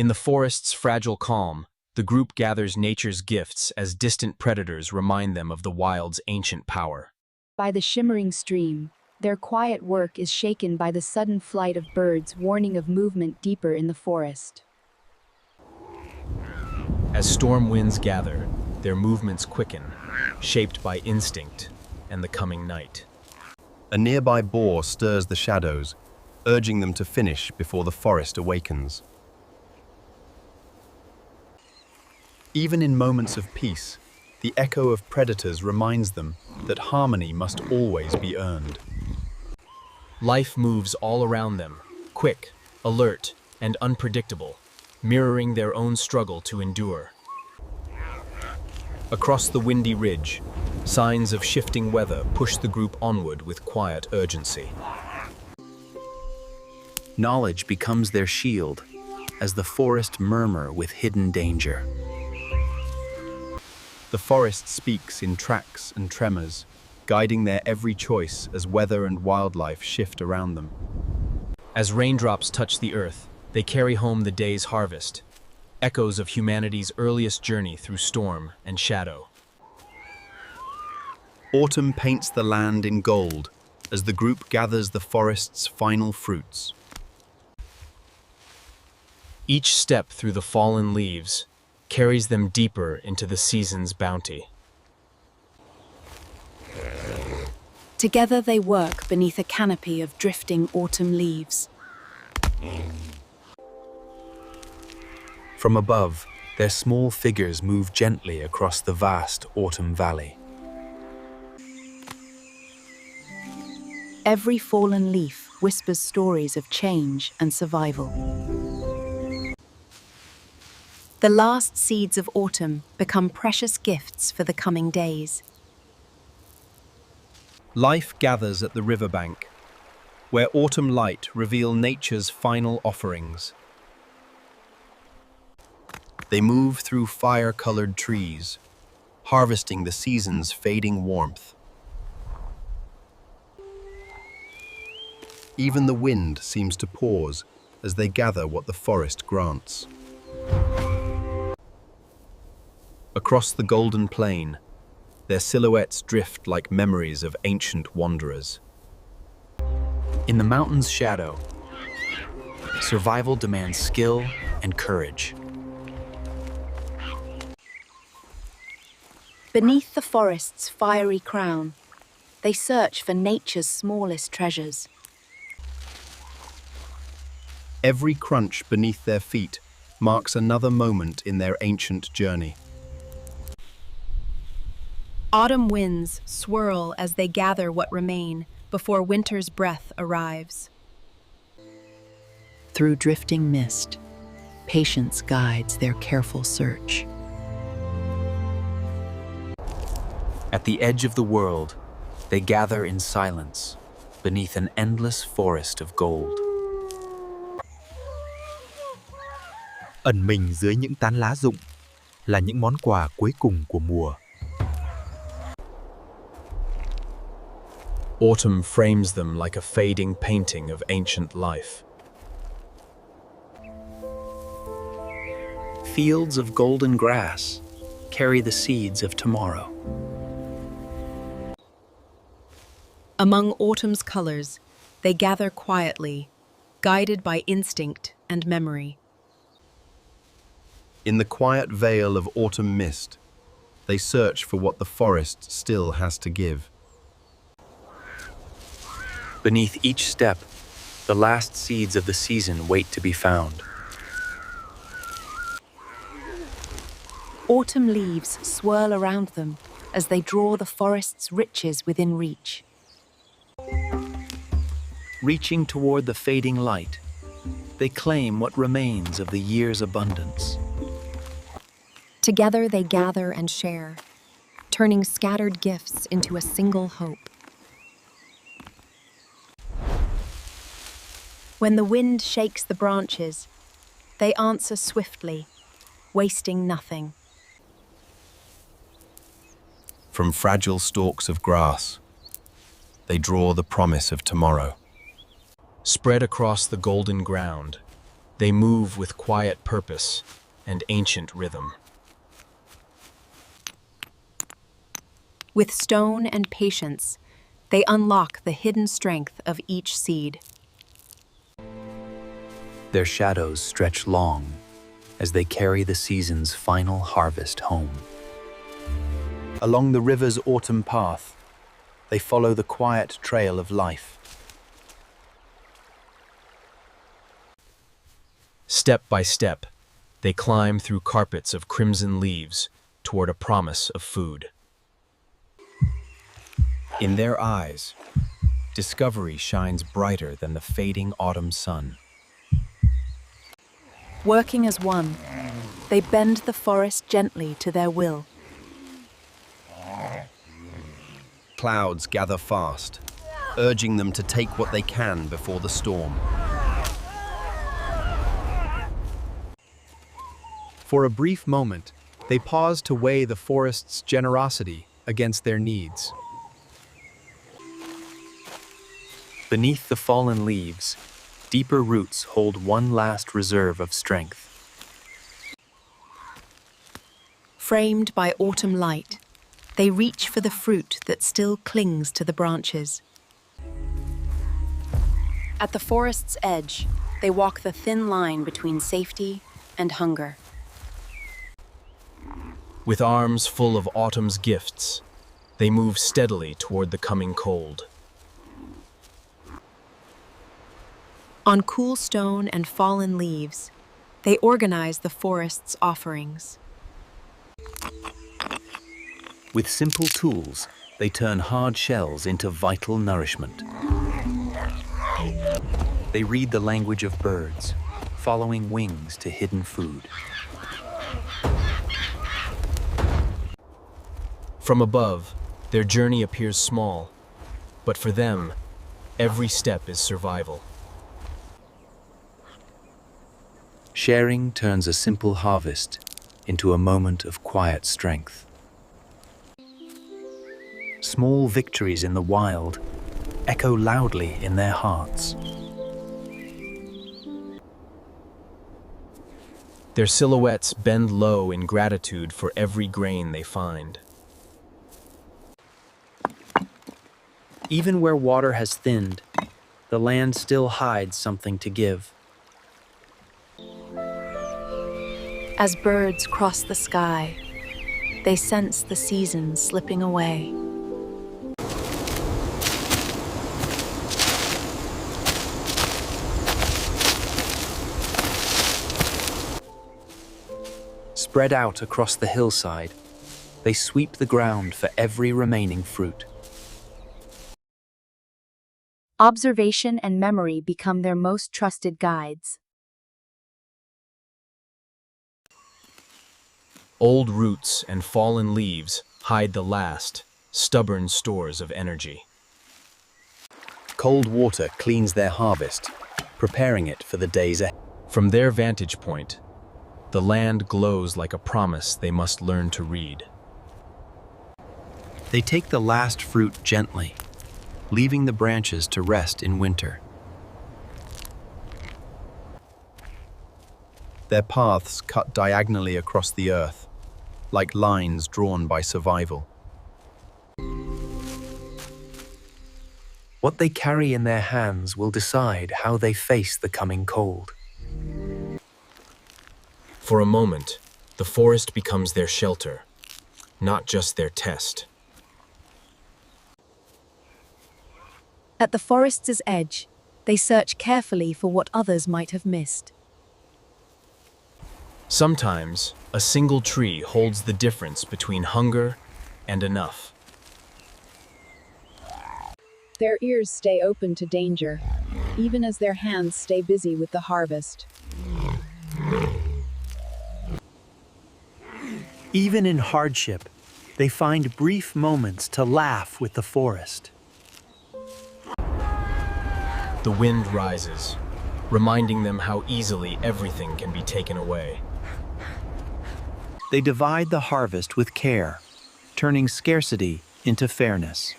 In the forest's fragile calm, the group gathers nature's gifts as distant predators remind them of the wild's ancient power. By the shimmering stream, their quiet work is shaken by the sudden flight of birds warning of movement deeper in the forest. As storm winds gather, their movements quicken, shaped by instinct and the coming night. A nearby boar stirs the shadows, urging them to finish before the forest awakens. Even in moments of peace, the echo of predators reminds them that harmony must always be earned. Life moves all around them, quick, alert, and unpredictable, mirroring their own struggle to endure. Across the windy ridge, signs of shifting weather push the group onward with quiet urgency. Knowledge becomes their shield as the forest murmur with hidden danger. The forest speaks in tracks and tremors, guiding their every choice as weather and wildlife shift around them. As raindrops touch the earth, they carry home the day's harvest, echoes of humanity's earliest journey through storm and shadow. Autumn paints the land in gold as the group gathers the forest's final fruits. Each step through the fallen leaves carries them deeper into the season's bounty. Together they work beneath a canopy of drifting autumn leaves. From above, their small figures move gently across the vast autumn valley. Every fallen leaf whispers stories of change and survival. The last seeds of autumn become precious gifts for the coming days. Life gathers at the riverbank, where autumn light reveals nature's final offerings. They move through fire-colored trees, harvesting the season's fading warmth. Even the wind seems to pause as they gather what the forest grants. Across the golden plain, their silhouettes drift like memories of ancient wanderers. In the mountain's shadow, survival demands skill and courage. Beneath the forest's fiery crown, they search for nature's smallest treasures. Every crunch beneath their feet marks another moment in their ancient journey. Autumn winds swirl as they gather what remain before winter's breath arrives. Through drifting mist, patience guides their careful search. At the edge of the world, they gather in silence beneath an endless forest of gold. Ẩn mình dưới những tán lá rụng là những món quà cuối cùng của mùa. Autumn frames them like a fading painting of ancient life. Fields of golden grass carry the seeds of tomorrow. Among autumn's colors, they gather quietly, guided by instinct and memory. In the quiet veil of autumn mist, they search for what the forest still has to give. Beneath each step, the last seeds of the season wait to be found. Autumn leaves swirl around them as they draw the forest's riches within reach. Reaching toward the fading light, they claim what remains of the year's abundance. Together they gather and share, turning scattered gifts into a single hope. When the wind shakes the branches, they answer swiftly, wasting nothing. From fragile stalks of grass, they draw the promise of tomorrow. Spread across the golden ground, They move with quiet purpose and ancient rhythm. With stone and patience, they unlock the hidden strength of each seed. Their shadows stretch long as they carry the season's final harvest home. Along the river's autumn path, they follow the quiet trail of life. Step by step, they climb through carpets of crimson leaves toward a promise of food. In their eyes, discovery shines brighter than the fading autumn sun. Working as one, they bend the forest gently to their will. Clouds gather fast, urging them to take what they can before the storm. For a brief moment, they pause to weigh the forest's generosity against their needs. Beneath the fallen leaves, deeper roots hold one last reserve of strength. Framed by autumn light, they reach for the fruit that still clings to the branches. At the forest's edge, they walk the thin line between safety and hunger. With arms full of autumn's gifts, they move steadily toward the coming cold. On cool stone and fallen leaves, they organize the forest's offerings. With simple tools, they turn hard shells into vital nourishment. They read the language of birds, following wings to hidden food. From above, their journey appears small, but for them, every step is survival. Sharing turns a simple harvest into a moment of quiet strength. Small victories in the wild echo loudly in their hearts. Their silhouettes bend low in gratitude for every grain they find. Even where water has thinned, the land still hides something to give. As birds cross the sky, they sense the season slipping away. Spread out across the hillside, they sweep the ground for every remaining fruit. Observation and memory become their most trusted guides. Old roots and fallen leaves hide the last, stubborn stores of energy. Cold water cleans their harvest, preparing it for the days ahead. From their vantage point, the land glows like a promise they must learn to read. They take the last fruit gently, leaving the branches to rest in winter. Their paths cut diagonally across the earth, like lines drawn by survival. What they carry in their hands will decide how they face the coming cold. For a moment, the forest becomes their shelter, not just their test. At the forest's edge, they search carefully for what others might have missed. Sometimes, a single tree holds the difference between hunger and enough. Their ears stay open to danger, even as their hands stay busy with the harvest. Even in hardship, they find brief moments to laugh with the forest. The wind rises, reminding them how easily everything can be taken away. They divide the harvest with care, turning scarcity into fairness.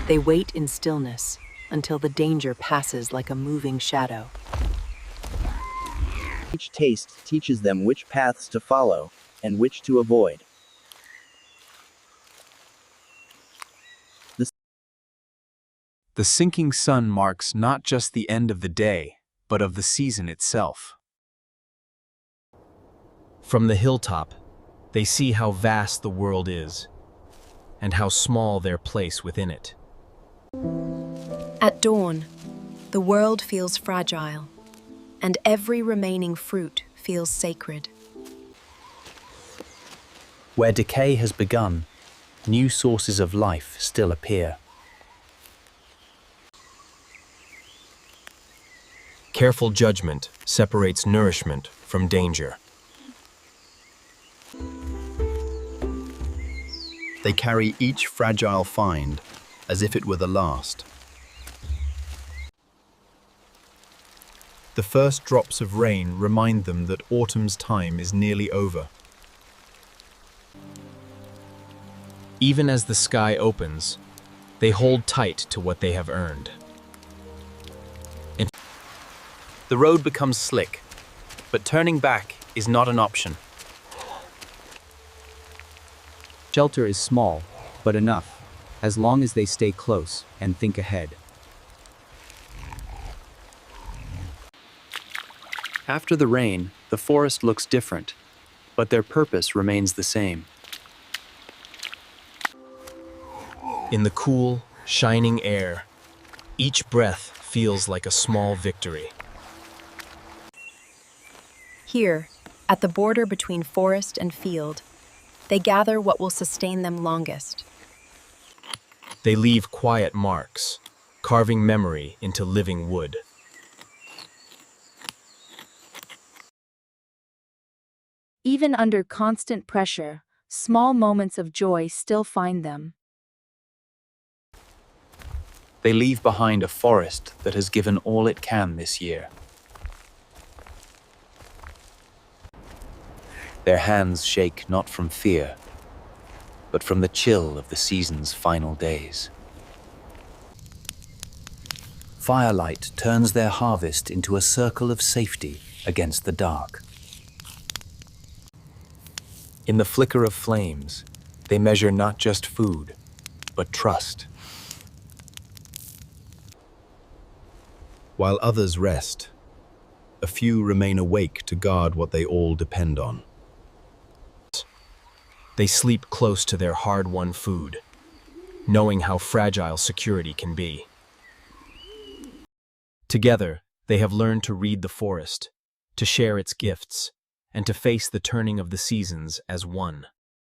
They wait in stillness, until the danger passes like a moving shadow. Each taste teaches them which paths to follow and which to avoid. The sinking sun marks not just the end of the day, but of the season itself. From the hilltop, they see how vast the world is, and how small their place within it. At dawn, the world feels fragile, and every remaining fruit feels sacred. Where decay has begun, new sources of life still appear. Careful judgment separates nourishment from danger. They carry each fragile find as if it were the last. The first drops of rain remind them that autumn's time is nearly over. Even as the sky opens, they hold tight to what they have earned. The road becomes slick, but turning back is not an option. Shelter is small, but enough, as long as they stay close and think ahead. After the rain, the forest looks different, but their purpose remains the same. In the cool, shining air, each breath feels like a small victory. Here, at the border between forest and field, they gather what will sustain them longest. They leave quiet marks, carving memory into living wood. Even under constant pressure, small moments of joy still find them. They leave behind a forest that has given all it can this year. Their hands shake not from fear, but from the chill of the season's final days. Firelight turns their harvest into a circle of safety against the dark. In the flicker of flames, they measure not just food, but trust. While others rest, a few remain awake to guard what they all depend on. They sleep close to their hard-won food, knowing how fragile security can be. Together, they have learned to read the forest, to share its gifts, and to face the turning of the seasons as one.